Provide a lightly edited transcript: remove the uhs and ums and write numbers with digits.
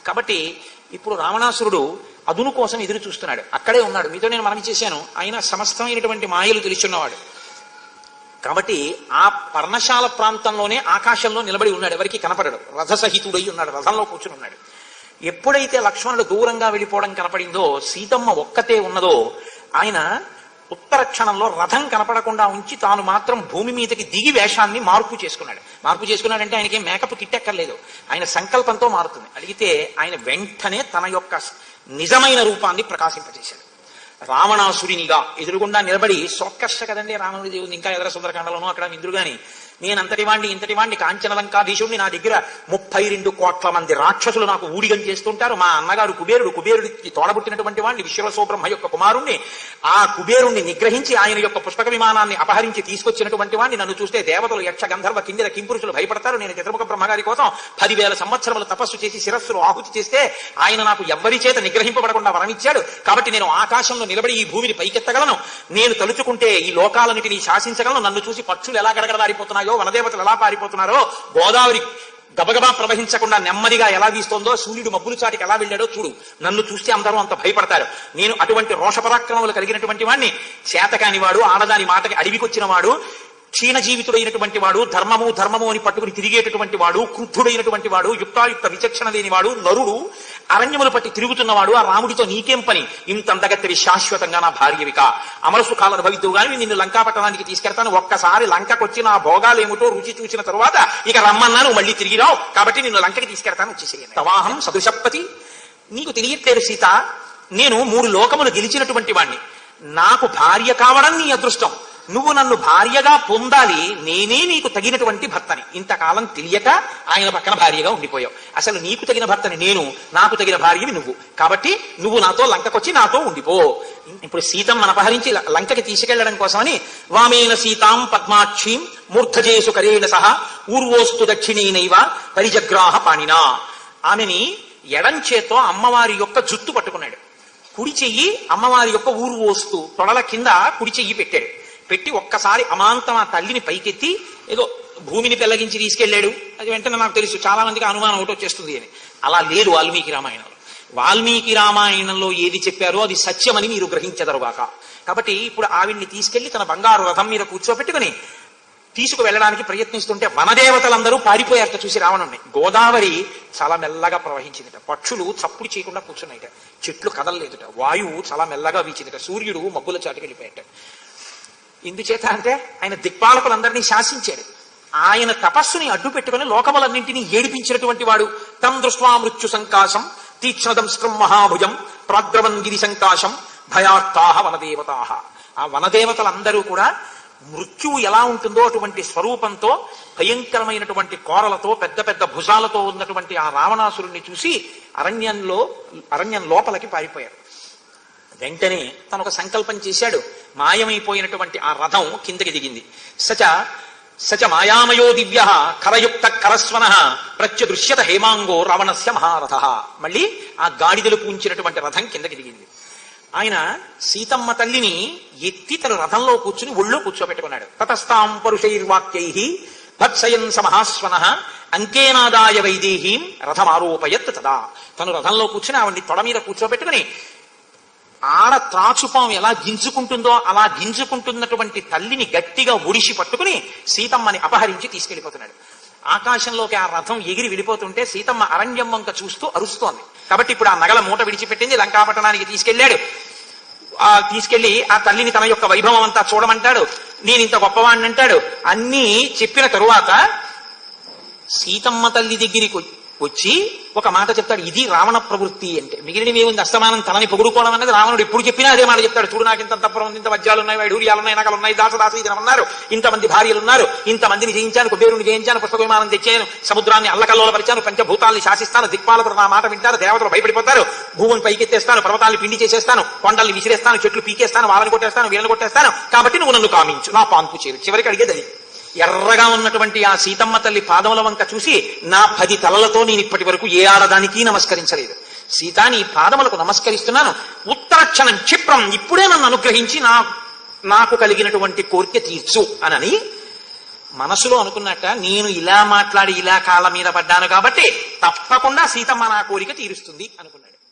కాబట్టి ఇప్పుడు రావణాసురుడు అదును కోసం ఎదురు చూస్తున్నాడు. అక్కడే ఉన్నాడు. మీతో నేను మనవి చేశాను, ఆయన సమస్తమైనటువంటి మాయలు తెలుసున్నవాడు. కాబట్టి ఆ పర్ణశాల ప్రాంతంలోనే ఆకాశంలో నిలబడి ఉన్నాడు. ఎవరికి కనపడడు. రథసహితుడై ఉన్నాడు. రథంలో కూర్చుని ఉన్నాడు. ఎప్పుడైతే లక్ష్మణుడు దూరంగా వెళ్ళిపోవడం కనపడిందో, సీతమ్మ ఒక్కతే ఉన్నదో, ఆయన ఉత్తర క్షణంలో రథం కనపడకుండా ఉంచి తాను మాత్రం భూమి మీదకి దిగి వేషాన్ని మార్పు చేసుకున్నాడు. మార్పు చేసుకున్నాడంటే ఆయనకి మేకప్ కిట్టెక్కర్లేదు. ఆయన సంకల్పంతో మారుతుంది. అడిగితే ఆయన వెంటనే తన యొక్క నిజమైన రూపాన్ని ప్రకాశింపజేశాడు. రావణాసురినిగా ఎదురుగుండా నిలబడి సోక్కర్ష కదండి రావణుడి దేవుడు. ఇంకా ఎదర సుందరకాండలోనూ అక్కడ ఇంద్రుగాని, నేను అంతటి వాణ్ణి ఇంతటి వాణ్ణి కాంచనలంకాధీశుడిని, నా దగ్గర 32 కోట్ల మంది రాక్షసులు నాకు ఊడిగం చేస్తుంటారు. మా అన్నగారు కుబేరుడికి తోడబుట్టినటువంటి వాణ్ణి, విశ్వసోబ్రహ్మ యొక్క కుమారుణ్ణి. ఆ కుబేరుణ్ణి నిగ్రహించి ఆయన యొక్క పుష్పక విమానాన్ని అపహరించి తీసుకొచ్చినటువంటి వాణ్ణి. నన్ను చూస్తే దేవతలు, యక్ష, గంధర్వ, కిందర కింపురుషులు భయపడతారు. నేను చతుర్ముఖ బ్రహ్మగారి కోసం 10,000 సంవత్సరములు తపస్సు చేసి శిరస్సును ఆహుతి చేస్తే ఆయన నాకు ఎవ్వరి చేత నిగ్రహింపబడకుండా వరమిచ్చాడు. కాబట్టి నేను ఆకాశంలో నిలబడి ఈ భూమిని పైకెత్తగలను. నేను తలుచుకుంటే ఈ లోకాలన్నిటినీ శాసించగలను. నన్ను చూసి పక్షులు ఎలా గడగడలారిపోతున్నాయో, వనదేవతలు ఎలా పారిపోతున్నారో, గోదావరి గబగబా ప్రవహించకుండా నెమ్మదిగా ఎలా వీస్తోందో, సూర్యుడు మబ్బులు చాటికి ఎలా వెళ్ళాడో చూడు. నన్ను చూస్తే అందరూ అంత భయపడతారు. నేను అటువంటి రోషపరాక్రమములు కలిగినటువంటి వాడిని, చేతకాని వాడు, ఆడదాని మాటకి అడవికొచ్చిన వాడు, క్షీణ జీవితుడైనటువంటి వాడు, ధర్మము అని పట్టుకుని తిరిగేటటువంటి వాడు, క్రుద్ధుడైనటువంటి వాడు, యుక్తాయుక్త విచక్షణ లేనివాడు, నరుడు, అరణ్యములు పట్టి తిరుగుతున్నవాడు. ఆ రాముడితో నీకేం పని? ఇంత అందగత్తెవి శాశ్వతంగా నా భార్యవిక, అమర సుఖాలను భవిద్దువు గాని నిన్ను లంకాపట్టణానికి తీసుకెళ్తాను. ఒక్కసారి లంకకొచ్చి నా భోగాలు ఏమిటో రుచి చూసిన తరువాత ఇక రమ్మన్నాను, మళ్ళీ తిరిగి రావు. కాబట్టి నిన్ను లంకకి తీసుకెళ్తాను, వచ్చేసేయండి. తవాహం సదృశపతి, నీకు తెలియట్లేదు సీత, నేను 3 లోకములు గెలిచినటువంటి వాణ్ణి. నాకు భార్య కావడం నీ అదృష్టం. నువ్వు నన్ను భార్యగా పొందాలి, నేనే నీకు తగినటువంటి భర్తని. ఇంతకాలం తెలియక ఆయన పక్కన భార్యగా ఉండిపోయావు. అసలు నీకు తగిన భర్తని నేను, నాకు తగిన భార్యని నువ్వు. కాబట్టి నువ్వు నాతో లంకకొచ్చి నాతో ఉండిపో. ఇప్పుడు సీతమ్మను అపహరించి లంకకి తీసుకెళ్లడం కోసమని వామేన సీతాం పద్మాక్షీం మూర్ధజేసు కరేణ సహా ఊర్వోస్తు దక్షిణీనైవ పరిజగ్రాహ పాణినా. ఆమెని ఎడంచేతో అమ్మవారి యొక్క జుత్తు పట్టుకున్నాడు. కుడి చెయ్యి అమ్మవారి యొక్క ఊర్వోస్తు తొడల కింద కుడి చెయ్యి పెట్టాడు. పెట్టి ఒక్కసారి అమాంతం ఆ తల్లిని పైకెత్తి ఏదో భూమిని పెళ్లగించి తీసుకెళ్లాడు. అది వెంటనే నాకు తెలుసు చాలా మందికి అనుమానం ఒకటి వచ్చేస్తుంది అని. అలా లేదు వాల్మీకి రామాయణంలో. వాల్మీకి రామాయణంలో ఏది చెప్పారో అది సత్యమని మీరు గ్రహించదరుగాక. కాబట్టి ఇప్పుడు ఆవిడ్ని తీసుకెళ్లి తన బంగారు రథం మీద కూర్చోబెట్టుకుని తీసుకువెళ్ళడానికి ప్రయత్నిస్తుంటే వనదేవతలందరూ పారిపోయారట చూసి రావణుణ్ణి. గోదావరి చాలా మెల్లగా ప్రవహించిందిట. పక్షులు చప్పుడు చేయకుండా కూర్చున్నాయిట. చెట్లు కదలలేదుట. వాయువు చాలా మెల్లగా వీచిందిట. సూర్యుడు మబ్బుల చాటుకి వెళ్ళిపోయాట. ఎందుచేత అంటే ఆయన దిక్పాలకులందరినీ శాసించాడు. ఆయన తపస్సుని అడ్డు పెట్టుకుని లోకములన్నింటినీ ఏడిపించినటువంటి వాడు. తం దృష్ట్వా మృత్యు సంకాశం తీక్ష్ణదంస్కం మహాభుజం ప్రాద్రవన్ గిరి సంకాశం భయార్తాహ వనదేవతాహ. ఆ వనదేవతలందరూ కూడా మృత్యువు ఎలా ఉంటుందో అటువంటి స్వరూపంతో, భయంకరమైనటువంటి కోరలతో, పెద్ద పెద్ద భుజాలతో ఉన్నటువంటి ఆ రావణాసురుణ్ణి చూసి అరణ్యం లోపలికి పారిపోయారు. వెంటనే తను ఒక సంకల్పం చేశాడు. మాయమైపోయినటువంటి ఆ రథం కిందకి దిగింది. సచ మాయామయో దివ్య కరయుక్త కరస్వన ప్రత్యదృశ్యత హేమాంగో రావణస్య మహారథ. మళ్ళీ ఆ గాడిదలు పూంచినటువంటి రథం కిందకి దిగింది. ఆయన సీతమ్మ తల్లిని ఎత్తి తన రథంలో కూర్చుని ఒళ్ళో కూర్చోబెట్టుకున్నాడు. తతస్తాం పరుషైర్వాక్యై భత్సయన్ సమహాస్వన అంకేనాదాయ వైదేహీం రథమారోపయత్ తదా. తను రథంలో కూర్చుని ఆవిడ్ని తొడ మీద కూర్చోబెట్టుకుని ఆడ త్రాచుపాం ఎలా గింజుకుంటుందో అలా గింజుకుంటున్నటువంటి తల్లిని గట్టిగా ఒడిసి పట్టుకుని సీతమ్మని అపహరించి తీసుకెళ్లిపోతున్నాడు. ఆకాశంలోకి ఆ రథం ఎగిరి వెళ్ళిపోతుంటే సీతమ్మ అరణ్యం వంక చూస్తూ అరుస్తోంది. కాబట్టి ఇప్పుడు ఆ నగల మూట విడిచిపెట్టింది, లంకాపట్టణానికి తీసుకెళ్లాడు. తీసుకెళ్లి ఆ తల్లిని తన యొక్క వైభవం అంతా చూడమంటాడు. నేను ఇంత గొప్పవాణ్ణి అంటాడు. అన్నీ చెప్పిన తరువాత సీతమ్మ తల్లి దగ్గరికి వచ్చి ఒక మాట చెప్తాడు. ఇది రావణ ప్రవృత్తి అంటే. మిగిలినవి ఏముంది? అస్తమానం తనని పొగుడుకోవడం అనేది రావణుడు ఎప్పుడు చెప్పినా అదే మాట చెప్తాడు. చూడు, నాకు ఇంత తప్పరం ఉంది, ఇంత వజ్రాలు ఉన్నాయి, వైఢూర్యాలు ఉన్నాయి, నగలు ఉన్నాయి, దాసదాసీదనం ఉన్నారు, ఇంతమంది భార్యలు ఉన్నారు, ఇంతమందిని జయించాను, కుబేరుని జయించాను, పుష్పక విమానం తెచ్చాను, సముద్రాన్ని అల్లకల్లోలపరిచాను, పంచభూతాల్ని శాసిస్తాను, దిక్పాలకుడు నా మాట వింటారు, దేవతలు భయపడిపోతారు, భూమిని పైకెత్తేస్తాను, పర్వతాన్ని పిండి చేసేస్తాను, కొండల్ని విసిరేస్తాను, చెట్లు పీకేస్తాను, వాళ్ళని కొట్టేస్తాను, వీళ్ళని కొట్టేస్తాను, కాబట్టి నువ్వు నన్ను కామించు, నా పాన్పు చేరు. చివరికి అడిగేది అది. ఎర్రగా ఉన్నటువంటి ఆ సీతమ్మ తల్లి పాదముల వంక చూసి, నా 10 తలలతో నేను ఇప్పటి వరకు ఏ ఆడదానికి నమస్కరించలేదు. సీత, నీ పాదములకు నమస్కరిస్తున్నాను. ఉత్తరక్షణం క్షిప్రం, ఇప్పుడే నన్ను అనుగ్రహించి నాకు కలిగినటువంటి కోరిక తీర్చు అనని మనసులో అనుకున్నట్ట, నేను ఇలా మాట్లాడి ఇలా కాళ్ళ మీద పడ్డాను కాబట్టి తప్పకుండా సీతమ్మ నా కోరిక తీరుస్తుంది అనుకున్నాడు.